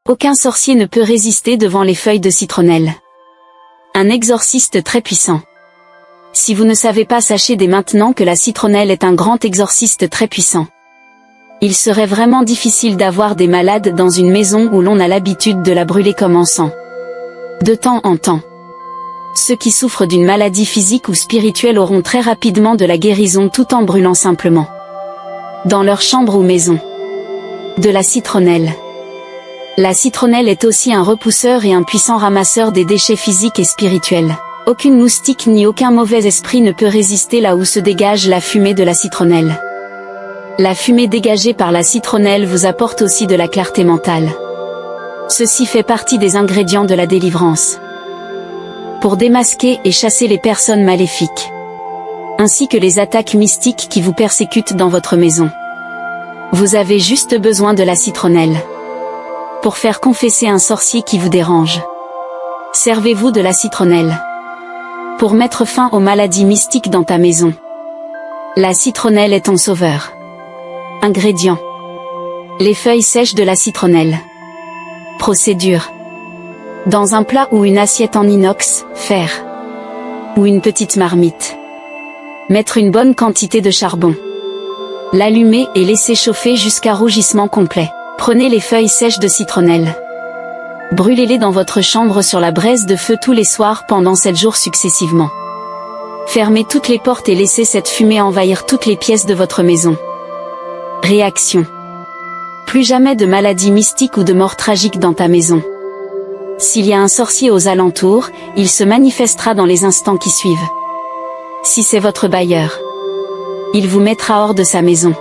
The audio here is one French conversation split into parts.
Aucun sorcier ne peut résister devant les feuilles de citronnelle. Un exorciste très puissant. Si vous ne savez pas, sachez dès maintenant que la citronnelle est un grand exorciste très puissant. Il serait vraiment difficile d'avoir des malades dans une maison où l'on a l'habitude de la brûler comme encens. De temps en temps. Ceux qui souffrent d'une maladie physique ou spirituelle auront très rapidement de la guérison tout en brûlant simplement. Dans leur chambre ou maison. De la citronnelle. La citronnelle est aussi un repousseur et un puissant ramasseur des déchets physiques et spirituels. Aucune moustique ni aucun mauvais esprit ne peut résister là où se dégage la fumée de la citronnelle. La fumée dégagée par la citronnelle vous apporte aussi de la clarté mentale. Ceci fait partie des ingrédients de la délivrance. Pour démasquer et chasser les personnes maléfiques. Ainsi que les attaques mystiques qui vous persécutent dans votre maison. Vous avez juste besoin de la citronnelle. Pour faire confesser un sorcier qui vous dérange. Servez-vous de la citronnelle. Pour mettre fin aux maladies mystiques dans ta maison. La citronnelle est ton sauveur. Ingrédients. Les feuilles sèches de la citronnelle. Procédure. Dans un plat ou une assiette en inox, fer. Ou une petite marmite. Mettre une bonne quantité de charbon. L'allumer et laisser chauffer jusqu'à rougissement complet. Prenez les feuilles sèches de citronnelle. Brûlez-les dans votre chambre sur la braise de feu tous les soirs pendant 7 jours successivement. Fermez toutes les portes et laissez cette fumée envahir toutes les pièces de votre maison. Réaction. Plus jamais de maladies mystiques ou de mort tragique dans ta maison. S'il y a un sorcier aux alentours, il se manifestera dans les instants qui suivent. Si c'est votre bailleur, il vous mettra hors de sa maison.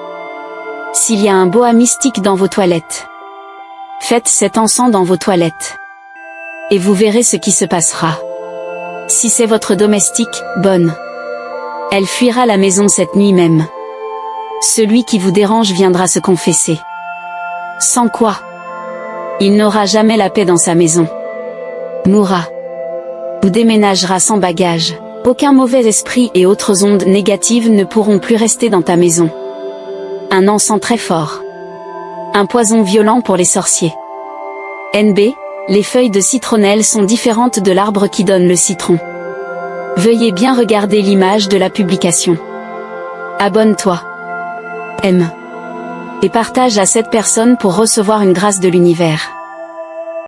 S'il y a un boa mystique dans vos toilettes, faites cet encens dans vos toilettes. Et vous verrez ce qui se passera. Si c'est votre domestique, bonne. Elle fuira la maison cette nuit même. Celui qui vous dérange viendra se confesser. Sans quoi, il n'aura jamais la paix dans sa maison. Mourra. Ou déménagera sans bagage. Aucun mauvais esprit et autres ondes négatives ne pourront plus rester dans ta maison. Un encens très fort. Un poison violent pour les sorciers. NB, les feuilles de citronnelle sont différentes de l'arbre qui donne le citron. Veuillez bien regarder l'image de la publication. Abonne-toi. Aime. Et partage à cette personne pour recevoir une grâce de l'univers.